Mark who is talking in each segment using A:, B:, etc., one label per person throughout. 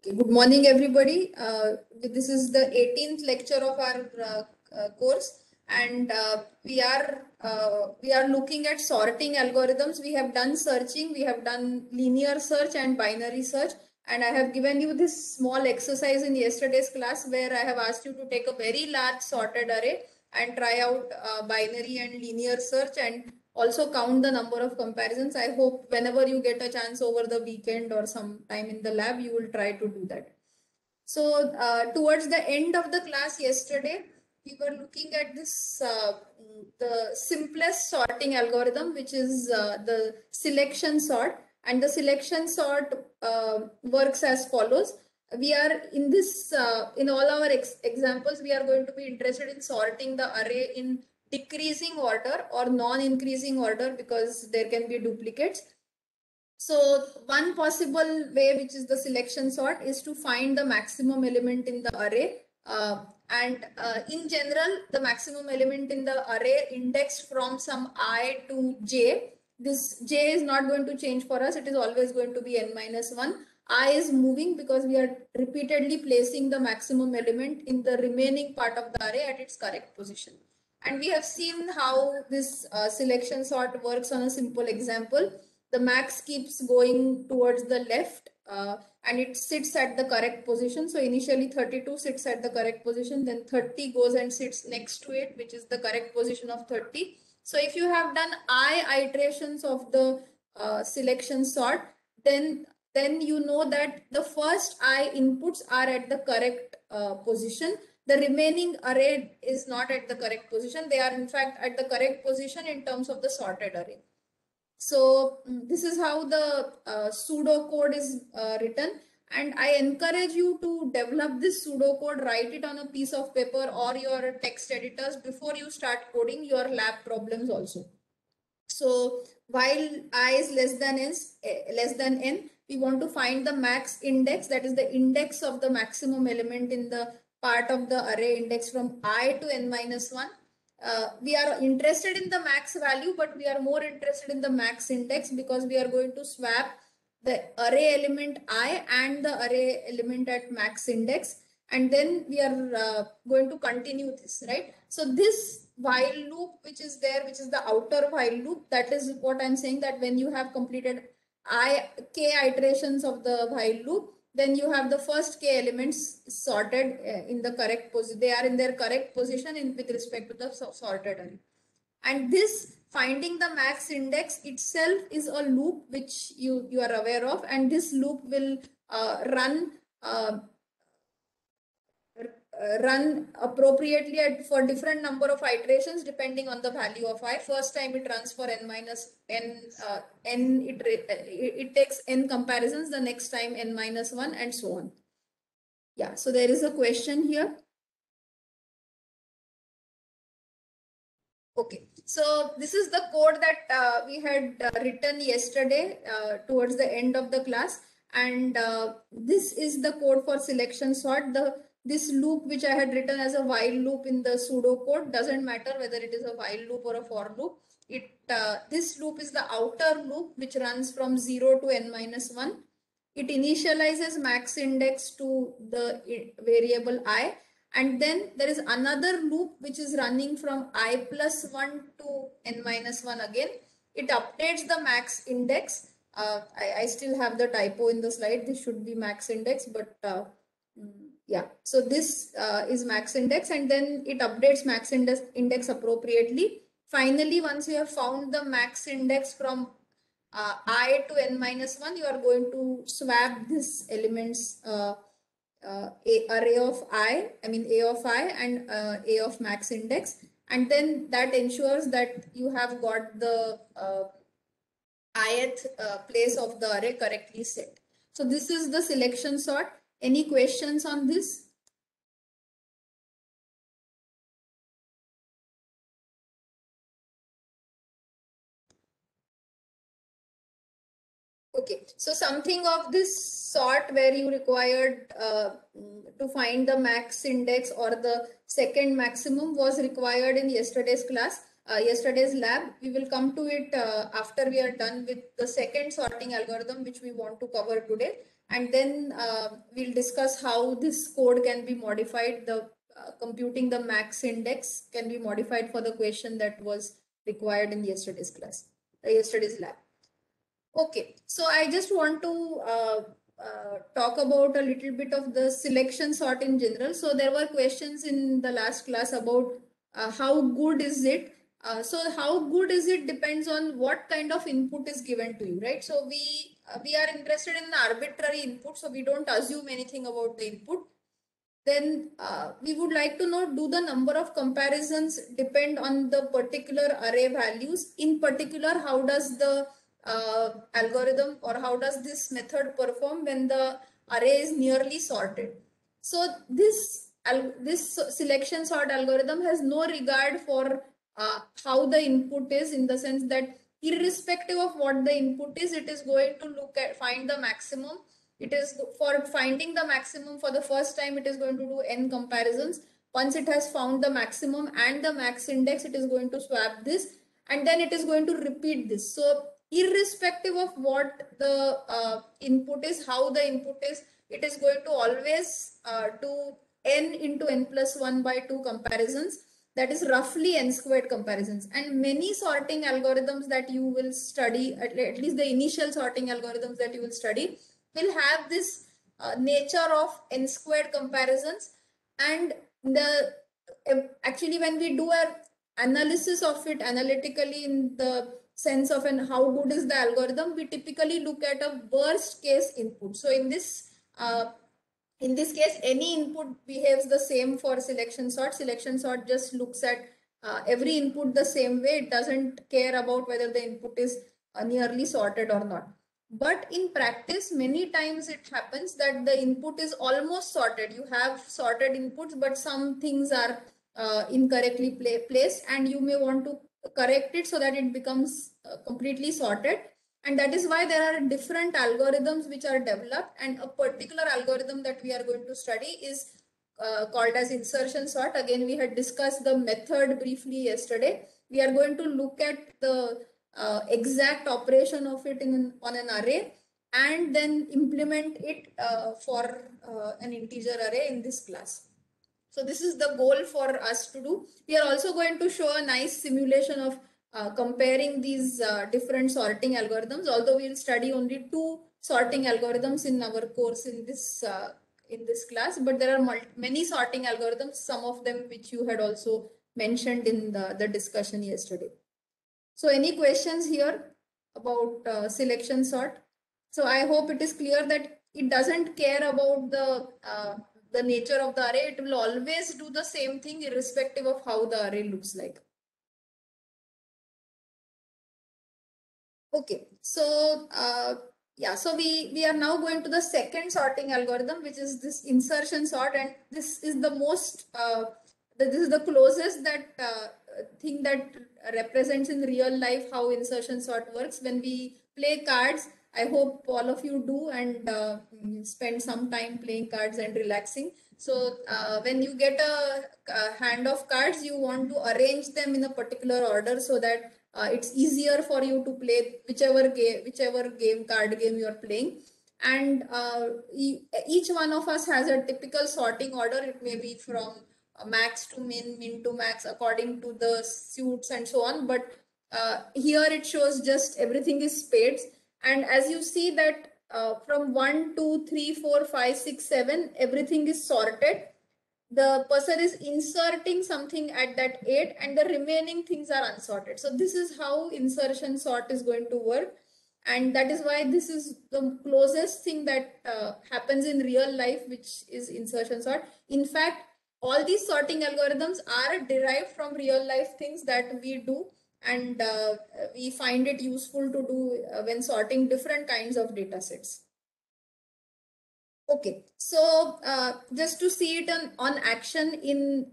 A: Okay, good morning, everybody. This is the 18th lecture of our course, and we are looking at sorting algorithms. We have done searching, we have done linear search and binary search, and I have given you this small exercise in yesterday's class where I have asked you to take a very large sorted array and try out binary and linear search and also count the number of comparisons. I hope whenever you get a chance over the weekend or sometime in the lab, you will try to do that. So towards the end of the class yesterday, we were looking at this, the simplest sorting algorithm, which is the selection sort. And the selection sort works as follows. We are in this, in all our examples, we are going to be interested in sorting the array in decreasing order or non-increasing order because there can be duplicates. So one possible way, which is the selection sort, is to find the maximum element in the array. In general, the maximum element in the array indexed from some I to j. This j is not going to change for us. It is always going to be n minus 1. I is moving because we are repeatedly placing the maximum element in the remaining part of the array at its correct position. And we have seen how this selection sort works on a simple example. The max keeps going towards the left and it sits at the correct position. So initially 32 sits at the correct position, then 30 goes and sits next to it, which is the correct position of 30. So if you have done I iterations of the selection sort, then you know that the first I inputs are at the correct position. The remaining array is not at the correct position. They are in fact at the correct position in terms of the sorted array. So this is how the pseudocode is written, and I encourage you to develop this pseudocode, write it on a piece of paper or your text editors before you start coding your lab problems also. So while I is less than n, we want to find the max index, that is the index of the maximum element in the part of the array index from I to n minus 1. We are interested in the max value, but we are more interested in the max index because we are going to swap the array element I and the array element at max index, and then we are going to continue this, right? So this while loop which is there, which is the outer while loop, that is what I'm saying, that when you have completed k iterations of the while loop, then you have the first k elements sorted in the correct position. They are in their correct position with respect to the sorted array. And this finding the max index itself is a loop which you are aware of, and this loop will run appropriately for different number of iterations depending on the value of I. First time it runs for n minus n, it takes n comparisons, the next time n minus 1, and so on. Yeah, so there is a question here. Okay, so this is the code that we had written yesterday towards the end of the class, and this is the code for selection sort. This loop which I had written as a while loop in the pseudocode, doesn't matter whether it is a while loop or a for loop. This loop is the outer loop which runs from 0 to n minus 1. It initializes max index to the variable I, and then there is another loop which is running from I plus 1 to n minus 1 again. It updates the max index. I still have the typo in the slide. This should be max index, but yeah. So this is max index, and then it updates max index appropriately. Finally, once you have found the max index from I to n minus 1, you are going to swap this elements array of I mean A of I and A of max index, and then that ensures that you have got the ith place of the array correctly set. So this is the selection sort. Any questions on this? Okay, so something of this sort where you required to find the max index or the second maximum was required in yesterday's class, yesterday's lab. We will come to it after we are done with the second sorting algorithm which we want to cover today. and then we'll discuss how this code can be modified. The computing the max index can be modified for the question that was required in yesterday's class, yesterday's lab. Okay, so I just want to talk about a little bit of the selection sort in general. So there were questions in the last class about how good is it. So how good is it depends on what kind of input is given to you, right? So we are interested in arbitrary input, so we don't assume anything about the input. Then we would like to know, do the number of comparisons depend on the particular array values? In particular, how does the algorithm or how does this method perform when the array is nearly sorted? So this selection sort algorithm has no regard for how the input is, in the sense that irrespective of what the input is, it is going to find the maximum. It is for finding the maximum for the first time, it is going to do n comparisons. Once it has found the maximum and the max index, it is going to swap this, and then it is going to repeat this. So irrespective of what the input is, how the input is, it is going to always do n into n plus 1 by 2 comparisons. That is roughly n squared comparisons. And many sorting algorithms that you will study, at least the initial sorting algorithms that you will study, will have this nature of n squared comparisons. And the actually when we do an analysis of it analytically, in the sense of how good is the algorithm, we typically look at a worst case input. So in this case, any input behaves the same for selection sort. Selection sort just looks at every input the same way. It doesn't care about whether the input is nearly sorted or not. But in practice, many times it happens that the input is almost sorted. You have sorted inputs, but some things are incorrectly placed, and you may want to correct it so that it becomes completely sorted. And that is why there are different algorithms which are developed, and a particular algorithm that we are going to study is called as insertion sort. Again, we had discussed the method briefly yesterday. We are going to look at the exact operation of it on an array, and then implement it for an integer array in this class. So this is the goal for us to do. We are also going to show a nice simulation of comparing these different sorting algorithms, although we will study only 2 sorting algorithms in our course in this class, but there are many sorting algorithms, some of them which you had also mentioned in the discussion yesterday. So any questions here about selection sort? So I hope it is clear that it doesn't care about the nature of the array. It will always do the same thing irrespective of how the array looks like. Okay, so yeah, so we are now going to the second sorting algorithm, which is this insertion sort, and this is the most this is the closest that thing that represents in real life how insertion sort works. When we play cards, I hope all of you do, and spend some time playing cards and relaxing. So when you get a hand of cards, you want to arrange them in a particular order so that it's easier for you to play whichever card game you are playing. And each one of us has a typical sorting order. It may be from max to min, min to max, according to the suits and so on. But here it shows just everything is spades. And as you see that from 1, 2, 3, 4, 5, 6, 7, everything is sorted. The person is inserting something at that 8, and the remaining things are unsorted. So this is how insertion sort is going to work. And that is why this is the closest thing that happens in real life, which is insertion sort. In fact, all these sorting algorithms are derived from real life things that we do, and we find it useful to do when sorting different kinds of data sets. Okay, so just to see it on action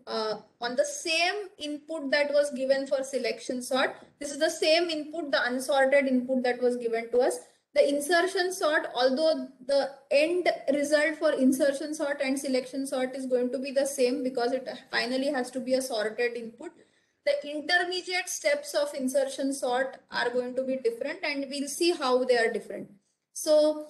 A: on the same input that was given for selection sort, this is the same input, the unsorted input that was given to us. The insertion sort, although the end result for insertion sort and selection sort is going to be the same because it finally has to be a sorted input, the intermediate steps of insertion sort are going to be different, and we'll see how they are different. So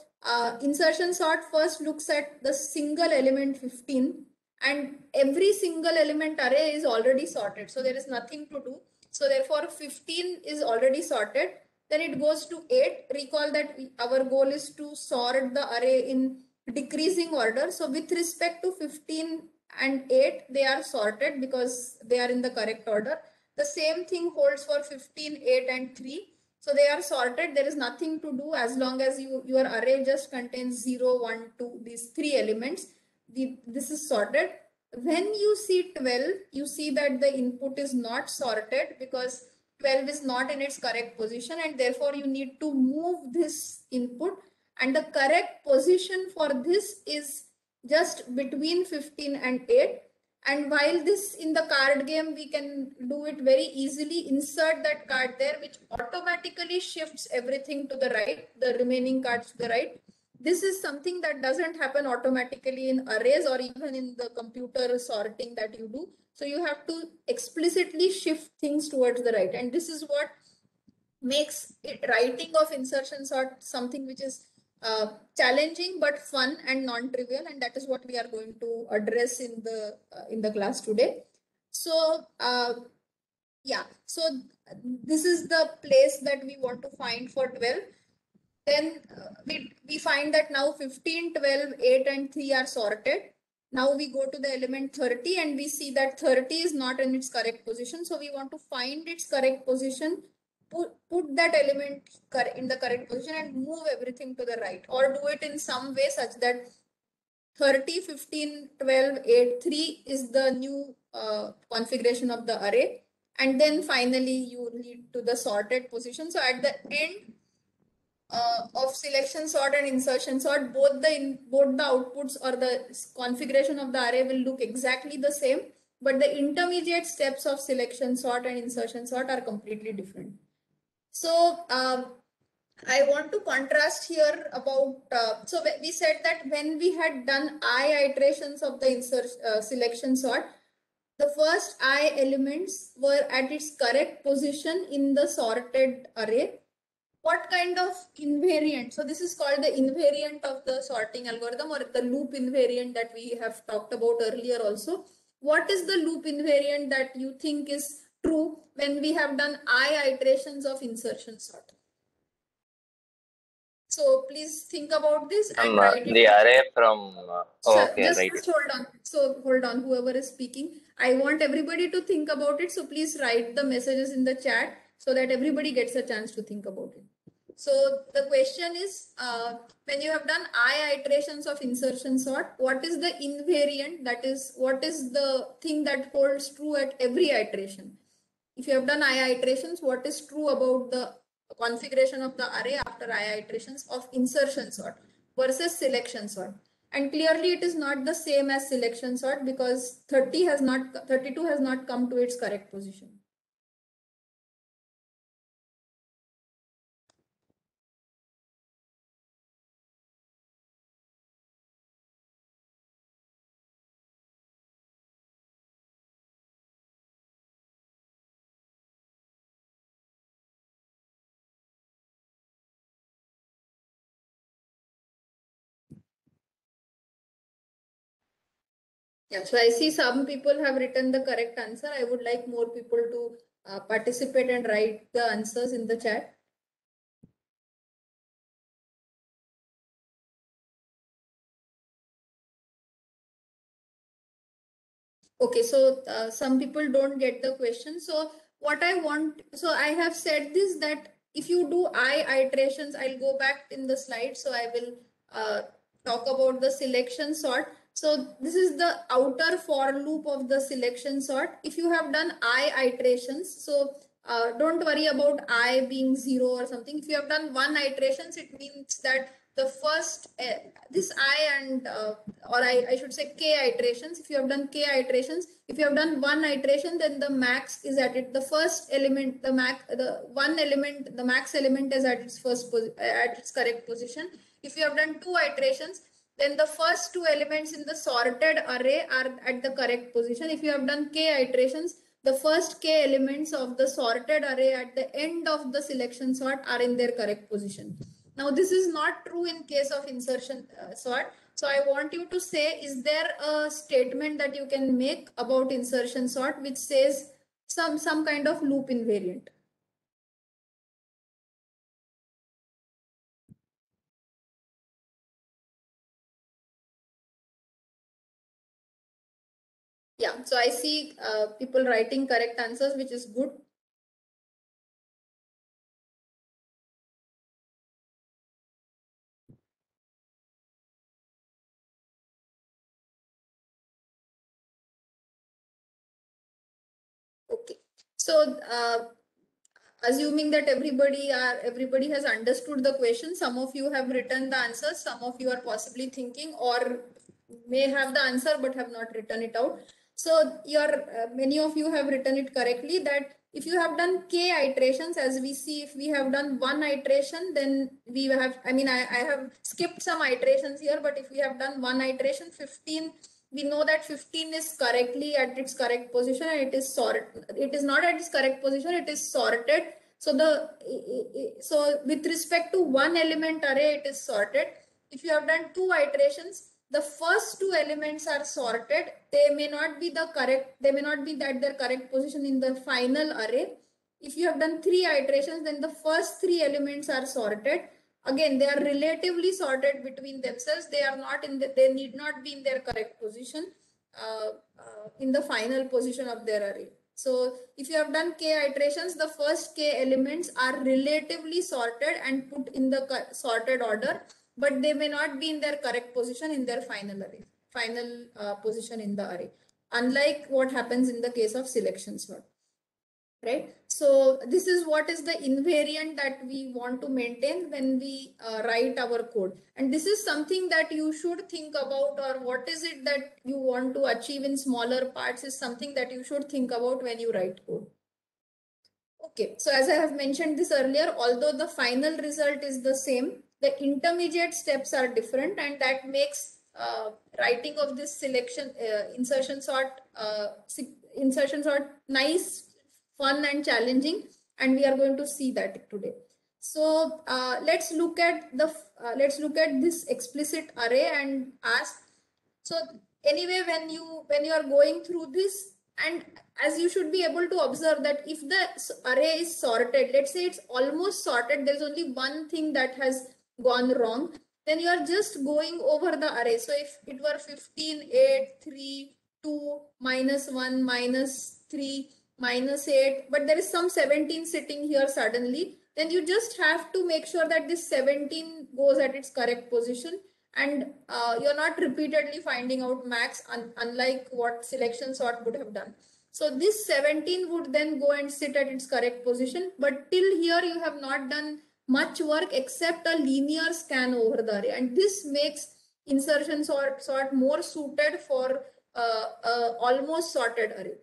A: insertion sort first looks at the single element 15, and every single element array is already sorted. So there is nothing to do. So therefore 15 is already sorted. Then it goes to 8. Recall that our goal is to sort the array in decreasing order. So with respect to 15 and 8, they are sorted because they are in the correct order. The same thing holds for 15, 8 and 3. So they are sorted. There is nothing to do as long as your array just contains 0, 1, 2, these three elements. This is sorted. When you see 12, you see that the input is not sorted because 12 is not in its correct position, and therefore you need to move this input, and the correct position for this is just between 15 and 8. And while this in the card game, we can do it very easily, insert that card there, which automatically shifts everything to the right, the remaining cards to the right. This is something that doesn't happen automatically in arrays or even in the computer sorting that you do. So you have to explicitly shift things towards the right. And this is what makes it writing of insertion sort something which is challenging but fun and non-trivial, and that is what we are going to address in the class today. So yeah, so this is the place that we want to find for 12. Then we find that now 15, 12, 8 and 3 are sorted. Now we go to the element 30 and we see that 30 is not in its correct position. So we want to find its correct position, put that element in the correct position and move everything to the right, or do it in some way such that 30, 15, 12, 8, 3 is the new configuration of the array. And then finally you lead to the sorted position. So at the end of selection sort and insertion sort, both the outputs or the configuration of the array will look exactly the same, but the intermediate steps of selection sort and insertion sort are completely different. So I want to contrast here about, so we said that when we had done I iterations of the selection sort, the first I elements were at its correct position in the sorted array. What kind of invariant? So this is called the invariant of the sorting algorithm, or the loop invariant that we have talked about earlier also. What is the loop invariant that you think is true when we have done I iterations of insertion sort? So please think about this and write
B: the
A: it.
B: array from okay,
A: just,
B: right.
A: just hold on. So hold on, whoever is speaking. I want everybody to think about it. So please write the messages in the chat so that everybody gets a chance to think about it. So the question is, when you have done I iterations of insertion sort, what is the invariant? That is, what is the thing that holds true at every iteration? If you have done I iterations, what is true about the configuration of the array after I iterations of insertion sort versus selection sort? And clearly it is not the same as selection sort because 32 has not come to its correct position. Yeah, so I see some people have written the correct answer. I would like more people to participate and write the answers in the chat. Okay, so some people don't get the question. So what I want, so I have said this, that if you do I iterations, I'll go back in the slide. So I will talk about the selection sort. So this is the outer for loop of the selection sort. If you have done I iterations, so don't worry about I being 0 or something. If you have done 1 iterations, it means that the first this I and or I should say k iterations. If you have done k iterations, if you have done 1 iteration, then the max is at it. The first element, the max element is at its at its correct position. If you have done 2 iterations, then the first 2 elements in the sorted array are at the correct position. If you have done k iterations, the first k elements of the sorted array at the end of the selection sort are in their correct position. Now this is not true in case of insertion sort. So I want you to say, is there a statement that you can make about insertion sort which says some kind of loop invariant? Yeah, so I see people writing correct answers, which is good. Okay, so assuming that everybody has understood the question, some of you have written the answers, some of you are possibly thinking or may have the answer but have not written it out. So many of you have written it correctly, that if you have done k iterations, as we see, if we have done one iteration, then we have, I have skipped some iterations here, but if we have done one iteration, 15, we know that 15 is correctly at its correct position, and it is sorted. It is not at its correct position, it is sorted. So with respect to one element array, it is sorted. If you have done two iterations, the first two elements are sorted. They may not be at their correct position in the final array. If you have done three iterations, then the first three elements are sorted. Again, they are relatively sorted between themselves. They need not be in their correct position in the final position of their array. So if you have done k iterations, the first k elements are relatively sorted and put in the sorted order, but they may not be in their correct position in their final position in the array, unlike what happens in the case of selection sort. Right, so this is what is the invariant that we want to maintain when we write our code, and this is something that you should think about, or what is it that you want to achieve in smaller parts is something that you should think about when you write code. Okay, so as I have mentioned this earlier, although the final result is the same, the intermediate steps are different, and that makes writing of this insertion sort nice, fun and challenging, and we are going to see that today. So let's look at this explicit array and ask. So anyway, when you are going through this, and as you should be able to observe that if the array is sorted, let's say it's almost sorted, there's only one thing that has gone wrong, then you are just going over the array. So if it were 15, 8, 3, 2, -1, -3, -8, but there is some 17 sitting here suddenly, then you just have to make sure that this 17 goes at its correct position, and you're not repeatedly finding out max, unlike what selection sort would have done. So this 17 would then go and sit at its correct position, but till here you have not done much work except a linear scan over the array, and this makes insertion sort more suited for almost sorted array.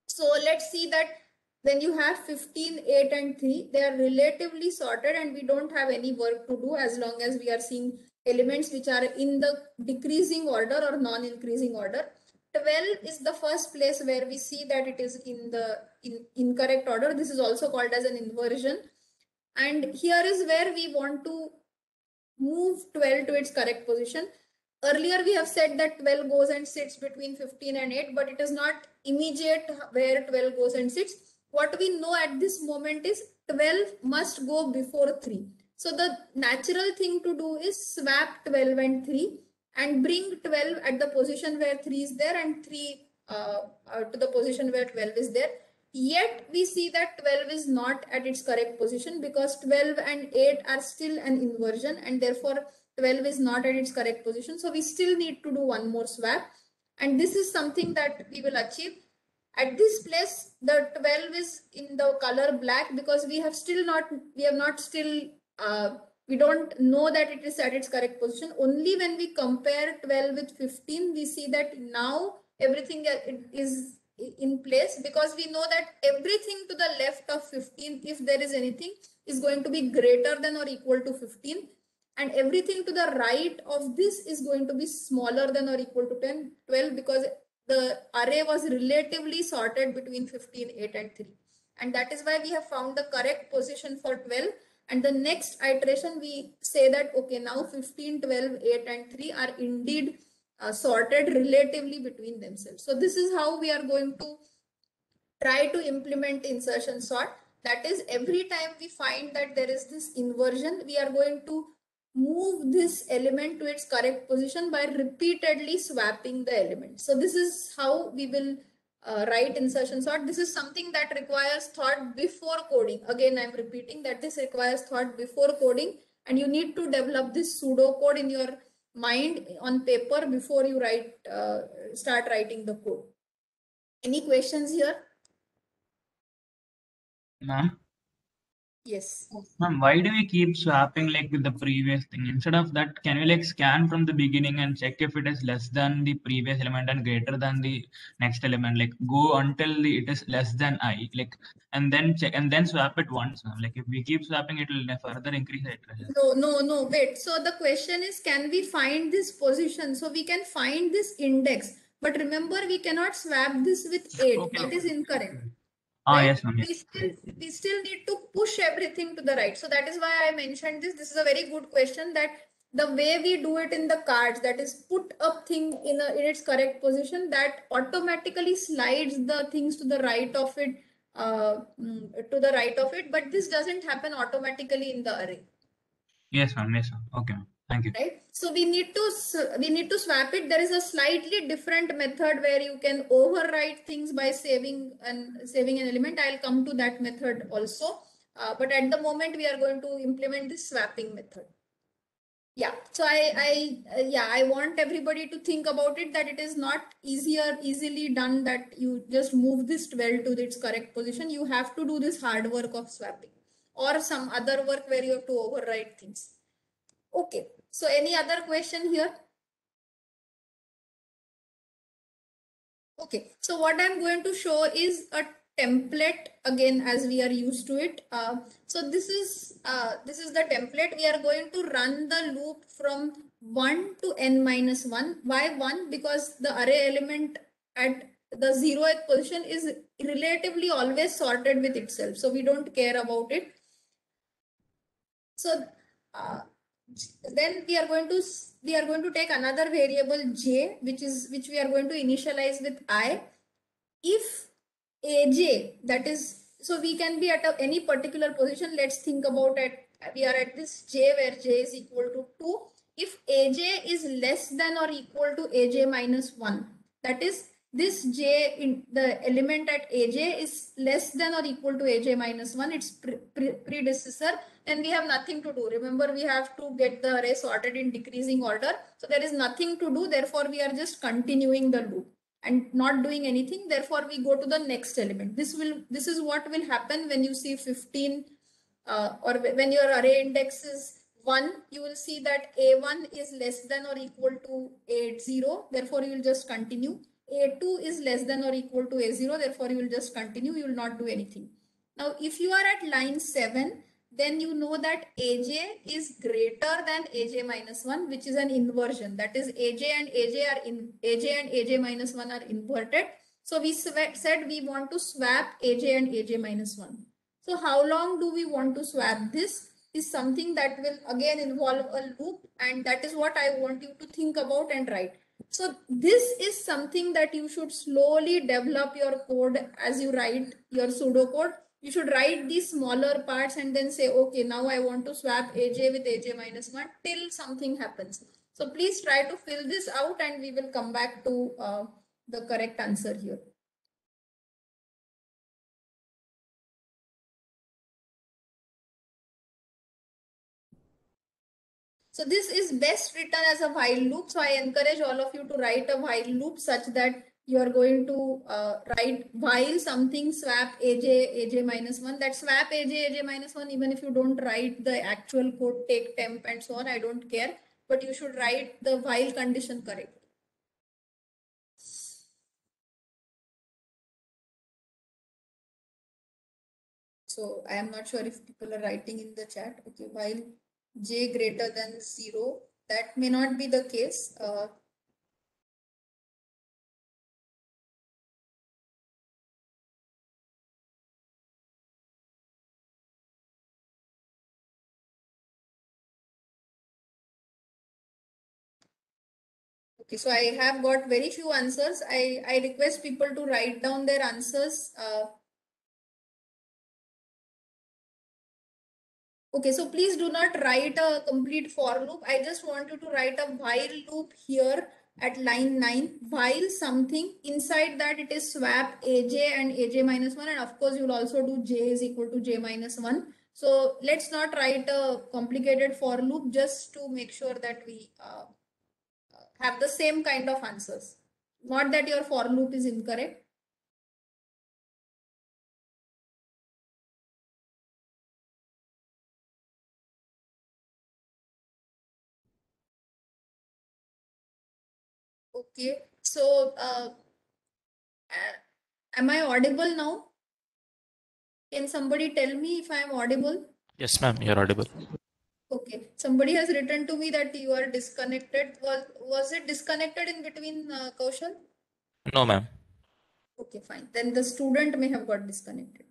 A: So let's see that when you have 15, 8 and 3, they are relatively sorted, and we don't have any work to do as long as we are seeing elements which are in the decreasing order or non-increasing order. 12 is the first place where we see that it is in the incorrect order. This is also called as an inversion. And here is where we want to move 12 to its correct position. Earlier we have said that 12 goes and sits between 15 and 8, but it is not immediate where 12 goes and sits. What we know at this moment is 12 must go before 3. So the natural thing to do is swap 12 and 3 and bring 12 at the position where 3 is there, and 3 to the position where 12 is there. Yet we see that 12 is not at its correct position because 12 and 8 are still an inversion, and therefore 12 is not at its correct position. So we still need to do one more swap, and this is something that we will achieve. At this place, the 12 is in the color black because we have we don't know that it is at its correct position. Only when we compare 12 with 15, we see that now everything is in place, because we know that everything to the left of 15, if there is anything, is going to be greater than or equal to 15, and everything to the right of this is going to be smaller than or equal to 12, because the array was relatively sorted between 15, 8 and 3, and that is why we have found the correct position for 12. And the next iteration, we say that, okay, now 15, 12, 8, and 3 are indeed sorted relatively between themselves. So this is how we are going to try to implement insertion sort. That is, every time we find that there is this inversion, we are going to move this element to its correct position by repeatedly swapping the element. So this is how we will write insertion sort. This is something that requires thought before coding. Again, I'm repeating that this requires thought before coding, and you need to develop this pseudo code in your mind on paper before you start writing the code. Any questions here?
C: Ma'am,
A: Yes.
C: ma'am, why do we keep swapping like with the previous thing? Instead of that, can we like scan from the beginning and check if it is less than the previous element and greater than the next element? Like go until it is less than I, like, and then check and then swap it once, ma'am. Like if we keep swapping, it will further increase the iteration.
A: No, wait. So the question is, can we find this position? So we can find this index, but remember, we cannot swap this with 8.
C: Okay,
A: That is incorrect.
C: Ah,
A: Right?
C: yes, ma'am. Yes.
A: We still need to push everything to the right. So that is why I mentioned this. This is a very good question, that the way we do it in the cards, that is put up thing in its correct position, that automatically slides the things to the right of it, but this doesn't happen automatically in the array.
C: Yes, ma'am. Yes, ma'am. Okay, ma'am. Thank you.
A: Right, so we need to swap it. There is a slightly different method where you can overwrite things by saving an element. I'll come to that method also, but at the moment we are going to implement this swapping method. Yeah, so I want everybody to think about it, that it is not easily done, that you just move this 12 to its correct position. You have to do this hard work of swapping, or some other work where you have to overwrite things. Okay, so any other question here? Okay, so what I'm going to show is a template again, as we are used to it. So this is the template. We are going to run the loop from 1 to n minus 1. Why 1? Because the array element at the 0th position is relatively always sorted with itself. So we don't care about it. So then we are going to take another variable j, which we are going to initialize with I. If aj, that is, so we can be at any particular position. Let's think about it. We are at this j where j is equal to 2. If aj is less than or equal to aj minus 1, that is, this j in the element at aj is less than or equal to aj minus 1, its predecessor, then we have nothing to do. Remember, we have to get the array sorted in decreasing order. So there is nothing to do. Therefore, we are just continuing the loop and not doing anything. Therefore, we go to the next element. This is what will happen when you see 15 or when your array index is 1, you will see that A1 is less than or equal to A0. Therefore, you will just continue. A2 is less than or equal to A0. Therefore, you will just continue. You will not do anything. Now, if you are at line 7, then you know that aj is greater than aj minus 1, which is an inversion. That is, aj and aj minus 1 are inverted. So we said we want to swap aj and aj minus 1. So how long do we want to swap this is something that will again involve a loop, and that is what I want you to think about and write. So this is something that you should slowly develop your code as you write your pseudocode. You should write these smaller parts and then say, okay, now I want to swap aj with aj minus 1 till something happens. So please try to fill this out, and we will come back to the correct answer here. So this is best written as a while loop. So I encourage all of you to write a while loop such that you are going to write while something swap aj minus 1. That swap aj minus 1, even if you don't write the actual code, take temp and so on, I don't care. But you should write the while condition correct. So I am not sure if people are writing in the chat. Okay, while j greater than 0, that may not be the case. Okay, so I have got very few answers. I request people to write down their answers. Okay, so please do not write a complete for loop. I just want you to write a while loop here at line 9. While something, inside that it is swap aj and aj minus 1, and of course you'll also do j is equal to j minus 1. So let's not write a complicated for loop, just to make sure that we have the same kind of answers. Not that your for loop is incorrect. Okay, so am I audible now? Can somebody tell me if I am audible?
D: Yes, ma'am, you're audible.
A: Okay, somebody has written to me that you are disconnected. Was it disconnected in between, Kaushal?
D: No, ma'am.
A: Okay, fine. Then the student may have got disconnected.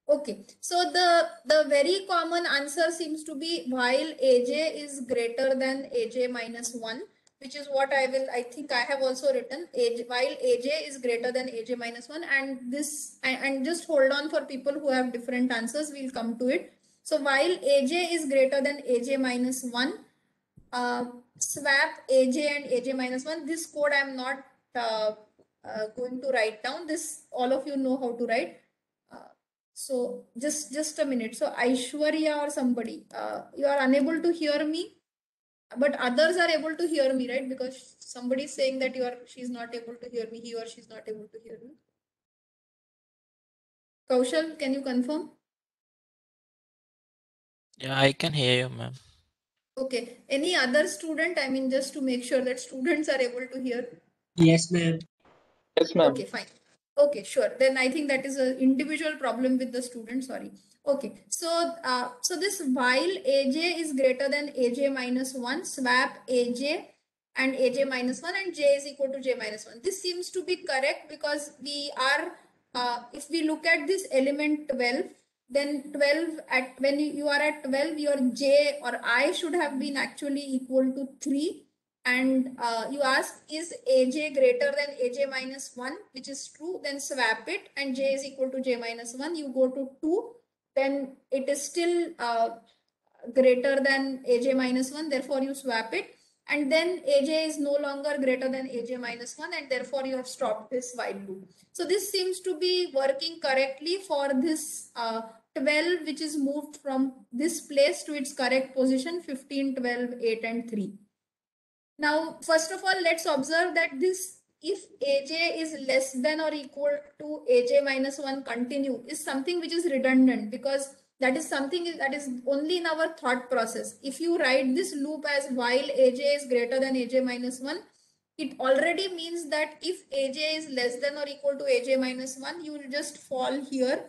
A: Okay, so the very common answer seems to be while aj is greater than aj minus 1, which is what I think I have also written. While aj is greater than aj minus 1, and this, and just hold on for people who have different answers, we'll come to it. So while aj is greater than aj minus 1, swap aj and aj minus 1. This code I'm not going to write down. This all of you know how to write. So just a minute. So Aishwarya or somebody, you are unable to hear me, but others are able to hear me, right? Because somebody is saying that she's not able to hear me, he or she's not able to hear me. Kaushal, can you confirm?
D: Yeah, I can hear you, ma'am.
A: Okay. Any other student? I mean, just to make sure that students are able to hear.
E: Yes, ma'am.
B: Yes, ma'am.
A: Okay, fine. Okay, sure. Then I think that is an individual problem with the student. Sorry. Okay. So, so this while aj is greater than aj minus 1, swap aj and aj minus 1 and j is equal to j minus 1. This seems to be correct because we are, if we look at this element 12, then 12 at when you are at 12, your j or I should have been actually equal to 3. And you ask, is aj greater than aj minus 1, which is true, then swap it, and j is equal to j minus 1. You go to 2, then it is still greater than aj minus 1, therefore you swap it, and then aj is no longer greater than aj minus 1, and therefore you have stopped this while loop. So this seems to be working correctly for this 12, which is moved from this place to its correct position, 15, 12, 8 and 3. Now, first of all, let's observe that this, if aj is less than or equal to aj minus 1 continue, is something which is redundant, because that is something that is only in our thought process. If you write this loop as while aj is greater than aj minus 1, it already means that if aj is less than or equal to aj minus 1, you will just fall here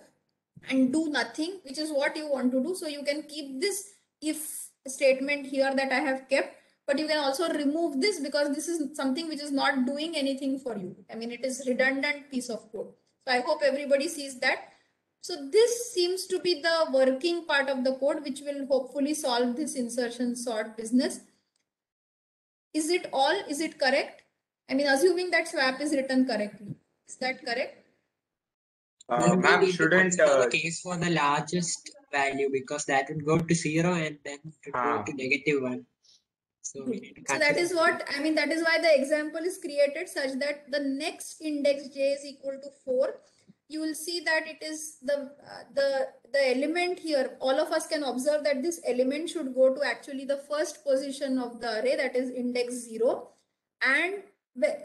A: and do nothing, which is what you want to do. So you can keep this if statement here that I have kept, but you can also remove this because this is something which is not doing anything for you. I mean, it is redundant piece of code. So I hope everybody sees that. So this seems to be the working part of the code, which will hopefully solve this insertion sort business. Is it all? Is it correct? I mean, assuming that swap is written correctly. Is that correct?
E: Ma'am, shouldn't the case for the largest value, because that would go to 0 and then it would go to -1. So we need to
A: So that
E: consider
A: is what I mean. That is why the example is created such that the next index j is equal to 4. You will see that it is the element here. All of us can observe that this element should go to actually the first position of the array, that is index 0, and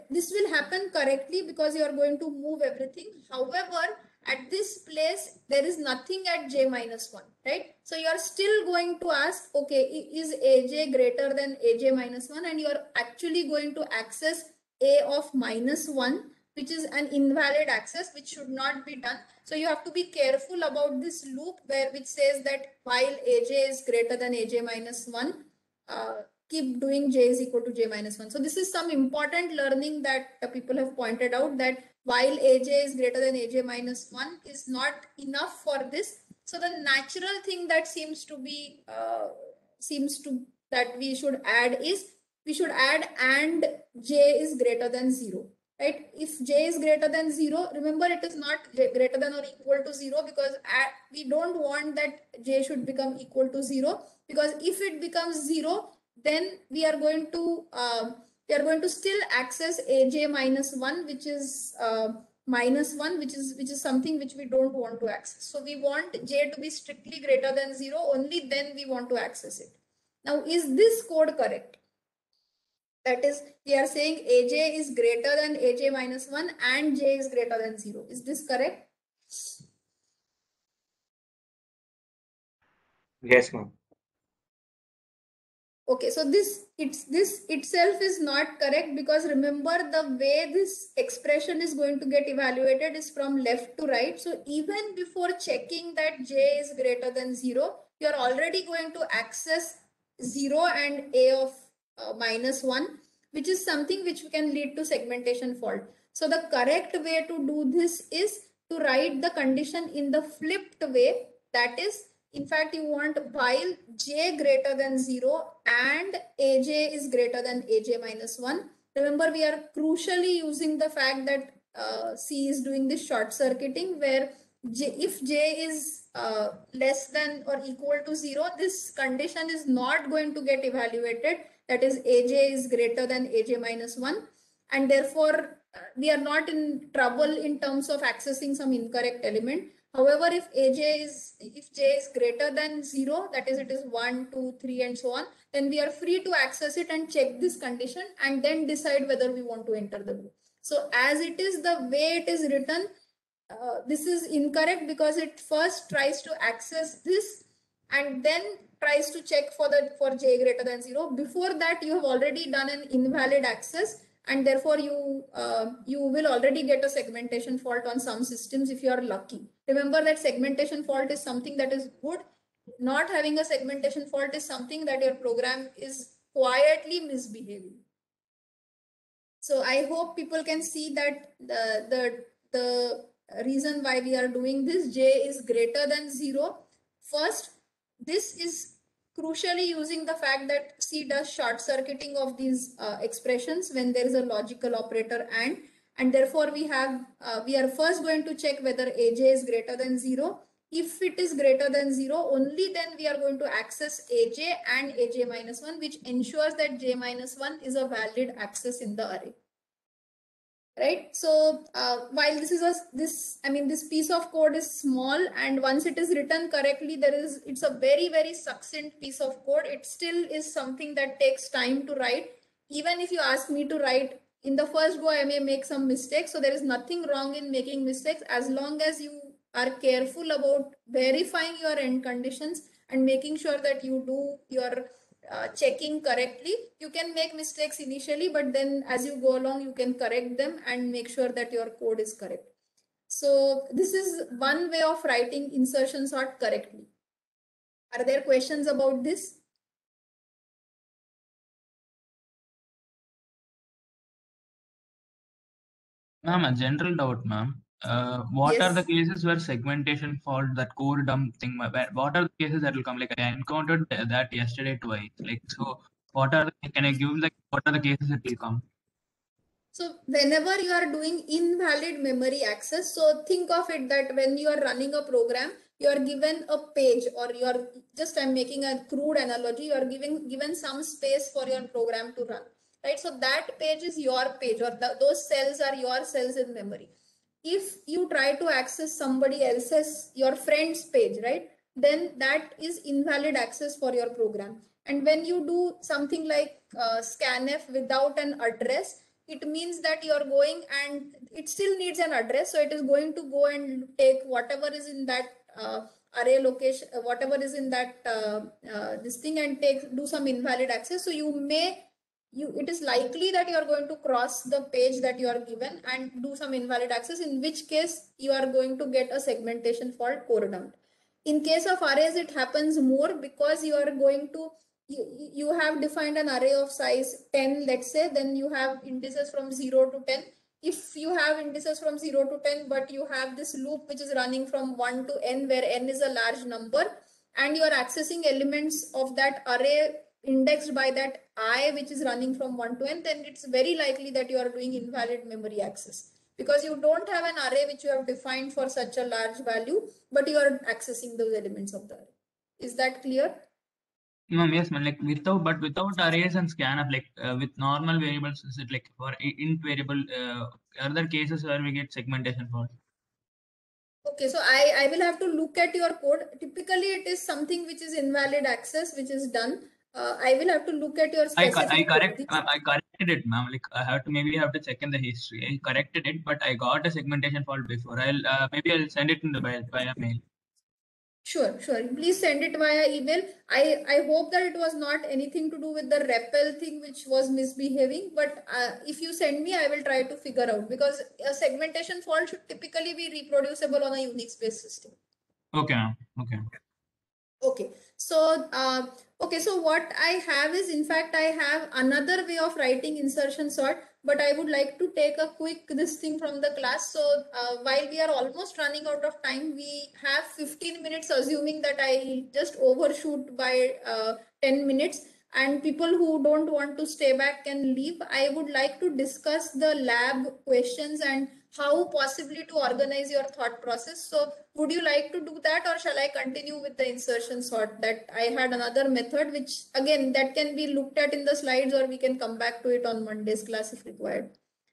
A: this will happen correctly because you are going to move everything. However, at this place there is nothing at j minus 1, right? So you are still going to ask, okay, is aj greater than aj minus 1, and you are actually going to access a of minus 1, which is an invalid access, which should not be done. So you have to be careful about this loop which says that while aj is greater than aj minus 1, keep doing j is equal to j minus 1. So this is some important learning that people have pointed out, that while aj is greater than aj minus 1 is not enough for this. So the natural thing that seems to that we should add is we should add and j is greater than 0. Right? If j is greater than 0, remember it is not greater than or equal to 0 because we don't want that j should become equal to 0, because if it becomes 0, then we are going to still access aj minus 1, which is minus 1, which is something which we don't want to access. So we want j to be strictly greater than 0, only then we want to access it. Now, is this code correct? That is, we are saying aj is greater than aj minus 1 and j is greater than 0. Is this correct?
E: Yes, ma'am.
A: Okay, so this itself is not correct, because remember the way this expression is going to get evaluated is from left to right. So even before checking that j is greater than 0, you are already going to access 0 and a of minus 1, which is something which can lead to segmentation fault. So the correct way to do this is to write the condition in the flipped way. That is, in fact, you want while j greater than 0 and aj is greater than aj minus 1. Remember, we are crucially using the fact that C is doing this short circuiting, where if j is less than or equal to 0, this condition is not going to get evaluated. That is, aj is greater than aj minus 1. And therefore, we are not in trouble in terms of accessing some incorrect element. However, if j is greater than 0, that is, it is 1, 2, 3, and so on, then we are free to access it and check this condition and then decide whether we want to enter the group. So as it is, the way it is written, this is incorrect, because it first tries to access this and then tries to check for j greater than 0. Before that, you have already done an invalid access, and therefore you will already get a segmentation fault on some systems if you are lucky. Remember that segmentation fault is something that is good. Not having a segmentation fault is something that your program is quietly misbehaving. So I hope people can see that the reason why we are doing this, j is greater than 0. First, this is crucially using the fact that C does short circuiting of these expressions when there is a logical operator and therefore we are first going to check whether aj is greater than 0. If it is greater than 0, only then we are going to access aj and aj minus 1, which ensures that j minus 1 is a valid access in the array. Right? So while this piece of code is small, and once it is written correctly, it's a very, very succinct piece of code. It still is something that takes time to write. Even if you ask me to write in the first go, I may make some mistakes. So there is nothing wrong in making mistakes, as long as you are careful about verifying your end conditions and making sure that you do your checking correctly. You can make mistakes initially, but then as you go along, you can correct them and make sure that your code is correct. So this is one way of writing insertion sort correctly. Are there questions about this?
C: Ma'am, a general doubt, ma'am. What
A: Yes.
C: are the cases where segmentation fault, that core dump thing, what are the cases that will come? Like I encountered that yesterday twice. Like, so what are can I give like what are the cases that will come?
A: So whenever you are doing invalid memory access, so think of it that when you are running a program, you are given a page, or you are just, I'm making a crude analogy, you are given some space for your program to run, right? So that page is your page, or those cells are your cells in memory. If you try to access somebody else's, your friend's page, right, then that is invalid access for your program. And when you do something like scanf without an address, it means that you are going, and it still needs an address, so it is going to go and take whatever is in that array location, whatever is in that this thing, and do some invalid access. So it is likely that you are going to cross the page that you are given and do some invalid access, in which case you are going to get a segmentation fault, core dumped. In case of arrays, it happens more, because you are going to you have defined an array of size 10, let's say, then you have indices from 0 to 10. If you have indices from 0 to 10, but you have this loop which is running from 1 to n, where n is a large number, and you are accessing elements of that array indexed by that I which is running from 1 to n, then it's very likely that you are doing invalid memory access, because you don't have an array which you have defined for such a large value, but you are accessing those elements of the array. Is that clear?
C: Yes, man. Like without arrays and scanf, like with normal variables, is it like for int variable? Are there cases where we get segmentation fault?
A: Okay, so I will have to look at your code. Typically, it is something which is invalid access, which is done. I will have to look at your specific code.
C: I corrected it, ma'am. Like I have to have to check in the history. I corrected it, but I got a segmentation fault before. Maybe I'll send it in the via mail.
A: Sure. Please send it via email. I hope that it was not anything to do with the REPL thing which was misbehaving. But if you send me, I will try to figure out, because a segmentation fault should typically be reproducible on a Unix-based system.
C: Okay, ma'am. Okay.
A: Okay. So so what I have is, in fact, I have another way of writing insertion sort, but I would like to take a quick this thing from the class. So while we are almost running out of time, we have 15 minutes, assuming that I just overshoot by 10 minutes, and people who don't want to stay back can leave. I would like to discuss the lab questions and how possibly to organize your thought process. So would you like to do that, or shall I continue with the insertion sort? That I had another method, which again, that can be looked at in the slides, or we can come back to it on Monday's class if required.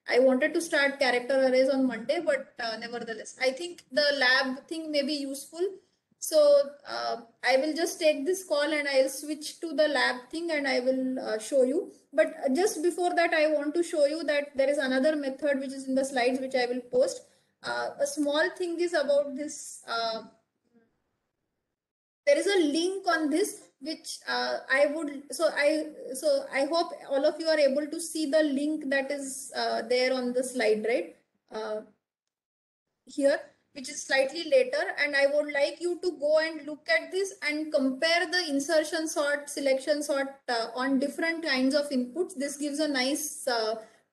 A: I wanted to start character arrays on Monday, but nevertheless, I think the lab thing may be useful. So I will just take this call and I'll switch to the lab thing and I will show you. But just before that, I want to show you that there is another method which is in the slides, which I will post. A small thing is about this. There is a link on this which I hope all of you are able to see the link that is there on the slide, right? Here, which is slightly later, and I would like you to go and look at this and compare the insertion sort, selection sort on different kinds of inputs. This gives a nice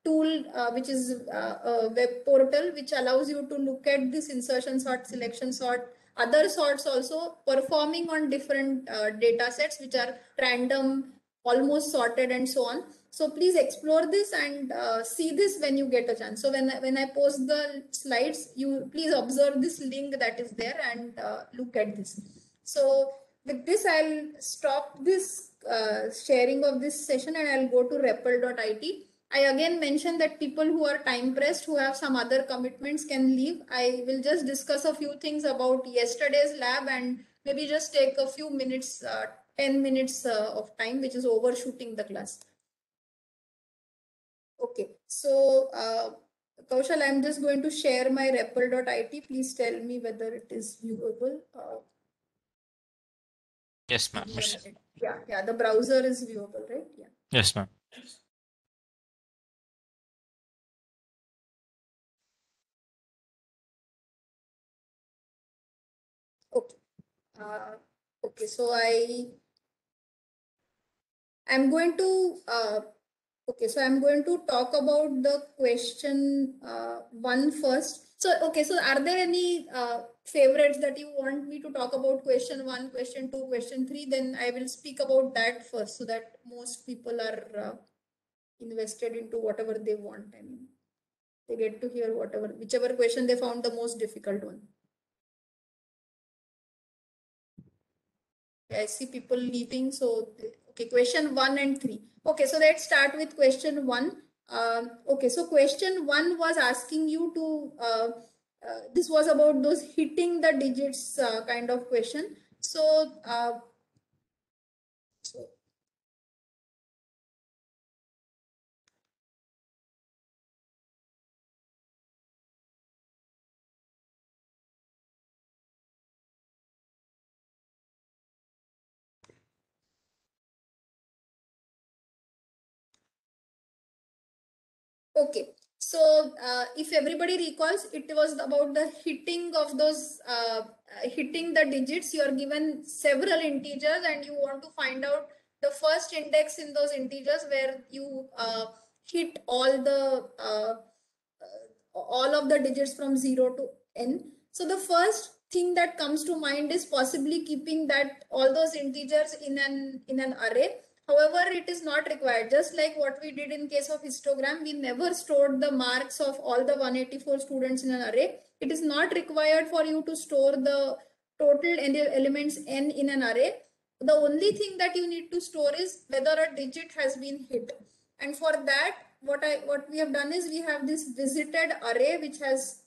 A: tool which is a web portal which allows you to look at this insertion sort, selection sort, other sorts also performing on different data sets which are random, almost sorted, and so on. So please explore this and see this when you get a chance. So when I post the slides, you please observe this link that is there and look at this. So with this, I'll stop this sharing of this session and I'll go to REPL.it. I again mentioned that people who are time pressed, who have some other commitments, can leave. I will just discuss a few things about yesterday's lab and maybe just take a few minutes, 10 minutes of time, which is overshooting the class. Okay, so Kaushal, I'm just going to share my REPL.it. Please tell me whether it is viewable.
D: Yes, ma'am.
A: Yeah, the browser is viewable, right? Yeah.
D: Yes, ma'am.
A: Okay. Okay, so I'm going to okay, so I'm going to talk about the question 1 first. So, okay, so are there any favorites that you want me to talk about? Question 1, question 2, question 3, then I will speak about that first so that most people are invested into whatever they want. I mean, they get to hear whichever question they found the most difficult one. I see people leaving. So, okay, question 1 and 3. Okay, so let's start with question 1. Okay, so question 1 was asking you to, this was about those hitting the digits kind of question. So, okay, so if everybody recalls, it was about the hitting of those, hitting the digits. You are given several integers and you want to find out the first index in those integers where you hit all of the digits from 0 to n. So the first thing that comes to mind is possibly keeping that all those integers in an array. However, it is not required. Just like what we did in case of histogram, we never stored the marks of all the 184 students in an array. It is not required for you to store the total elements n in an array. The only thing that you need to store is whether a digit has been hit. And for that, what we have done is we have this visited array which has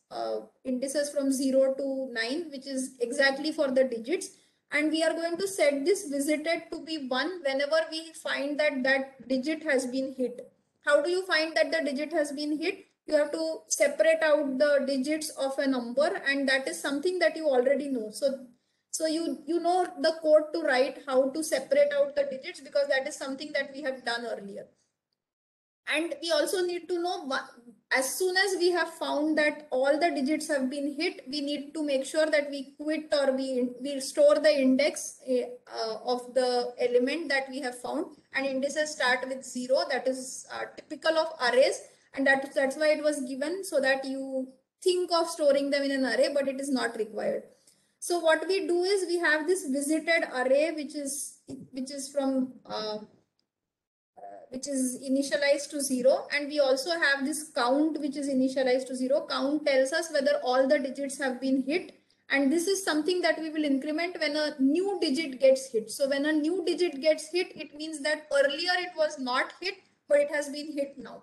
A: indices from 0 to 9, which is exactly for the digits. And we are going to set this visited to be 1 whenever we find that that digit has been hit. How do you find that the digit has been hit? You have to separate out the digits of a number, and that is something that you already know. So you know the code to write how to separate out the digits, because that is something that we have done earlier. And we also need to know, as soon as we have found that all the digits have been hit, we need to make sure that we quit, or we store the index of the element that we have found. And indices start with 0. That is typical of arrays, and that's why it was given, so that you think of storing them in an array, but it is not required. So what we do is we have this visited array, which is from which is initialized to 0, and we also have this count which is initialized to 0. Count tells us whether all the digits have been hit, and this is something that we will increment when a new digit gets hit. So when a new digit gets hit, it means that earlier it was not hit, but it has been hit now.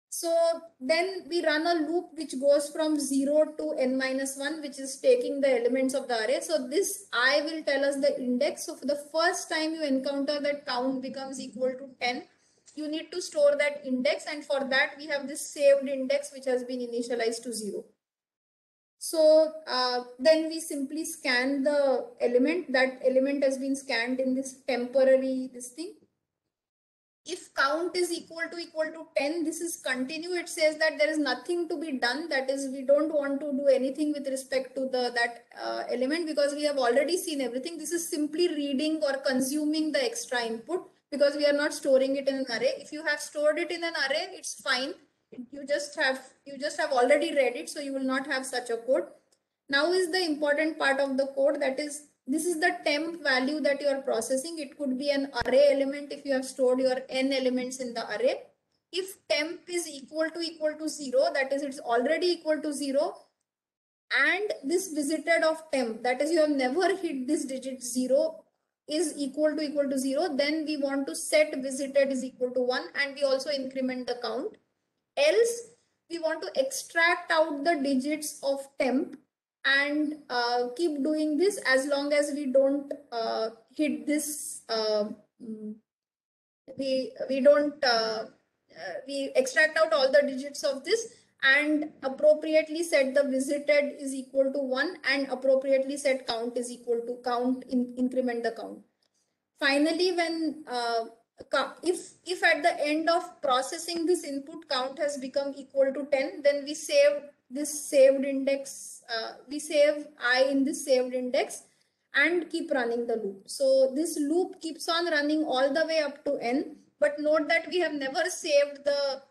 A: So then we run a loop which goes from 0 to n-1, which is taking the elements of the array. So this I will tell us the index. So for the first time you encounter that count becomes equal to 10, you need to store that index, and for that we have this saved index which has been initialized to 0. So then we simply scan the element. That element has been scanned in this temporary thing. If count is equal to 10, this is continue. It says that there is nothing to be done. That is, we don't want to do anything with respect to that element, because we have already seen everything. This is simply reading or consuming the extra input, because we are not storing it in an array. If you have stored it in an array, it's fine. You just have already read it, so you will not have such a code. Now is the important part of the code, that is, this is the temp value that you are processing. It could be an array element if you have stored your n elements in the array. If temp is equal to 0, that is, it's already equal to 0, and this visited of temp, that is, you have never hit this digit 0, is equal to 0, then we want to set visited is equal to 1, and we also increment the count. Else we want to extract out the digits of temp, and keep doing this as long as we don't hit this. We extract out all the digits of this, and appropriately set the visited is equal to 1, and appropriately set count is equal to count, increment the count. Finally, when if at the end of processing this input count has become equal to 10, then we save this saved index. We save I in this saved index and keep running the loop. So this loop keeps on running all the way up to n. But note that we have never saved the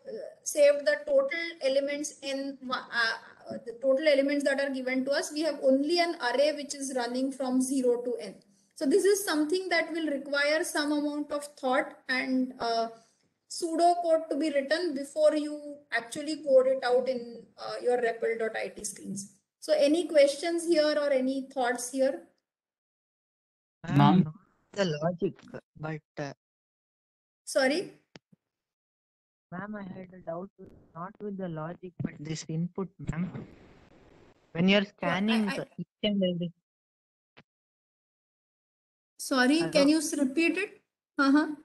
A: total elements in the total elements that are given to us. We have only an array which is running from 0 to n. So this is something that will require some amount of thought and pseudo code to be written before you actually code it out in your REPL.IT screens. So any questions here or any thoughts here?
C: Ma'am?
F: Not the logic, but
A: Sorry?
F: ma'am, I had a doubt not with the logic, but this input, ma'am. When you're scanning each and every.
A: Sorry,
F: Hello?
A: can you repeat it?
F: Ma'am,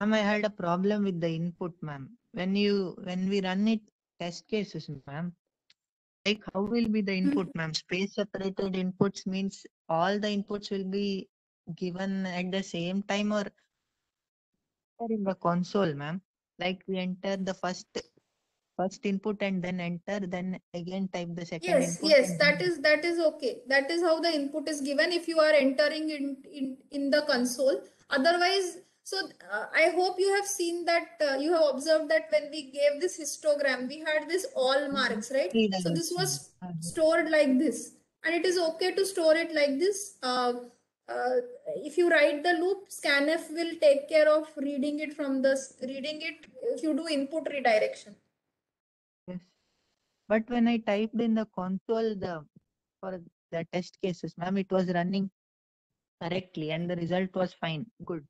F: I had a problem with the input, ma'am. When we run it test cases, ma'am, like how will be the input, ma'am? Space separated inputs means all the inputs will be given at the same time, or in the console, ma'am. Like we enter the first input and then enter, then again type the second input.
A: Yes, that is okay. That is how the input is given if you are entering in the console. Otherwise, so I hope you have seen that, you have observed that when we gave this histogram, we had this all marks, right? So this was stored like this, and it is okay to store it like this. if you write the loop, scanf will take care of reading it if you do input redirection.
F: Yes. But when I typed in the console for the test cases, ma'am, it was running correctly and the result was fine, good.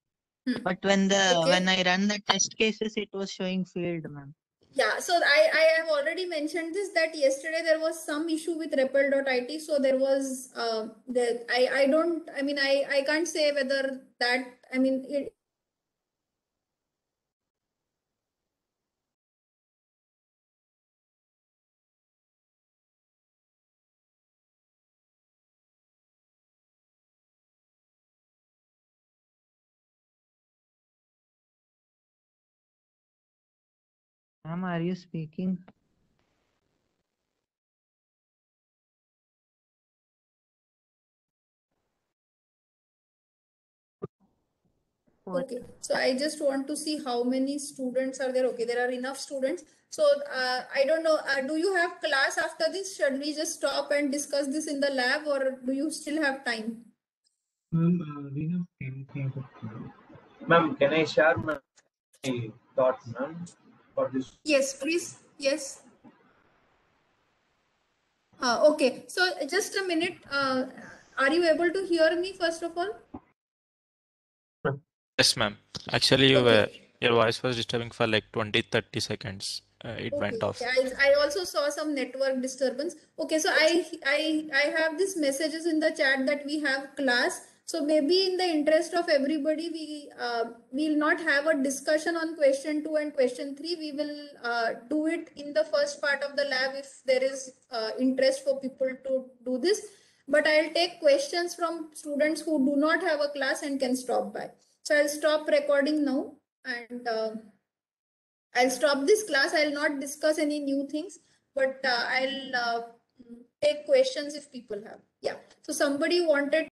F: But when I run the test cases, it was showing failed, ma'am.
A: Yeah, so I have already mentioned this, that yesterday there was some issue with REPL.it. So there was I can't say whether that,
F: Ma'am, are you speaking?
A: Okay, so I just want to see how many students are there. Okay, there are enough students. So I don't know, do you have class after this? Should we just stop and discuss this in the lab, or do you still have time?
C: Ma'am, we have 10 things.
G: Ma'am, can I share my thoughts, ma'am, for this?
A: Yes, please. Yes. Okay, so just a minute. Are you able to hear me first of all?
D: Yes, ma'am. Actually, your voice was disturbing for like 20-30 seconds. It went off.
A: I also saw some network disturbance. Okay, so I have these messages in the chat that we have class. So maybe in the interest of everybody, we will not have a discussion on question 2 and question 3. We will do it in the first part of the lab if there is interest for people to do this. But I'll take questions from students who do not have a class and can stop by. So I'll stop recording now and I'll stop this class. I'll not discuss any new things, but I'll take questions if people have. Yeah. So somebody wanted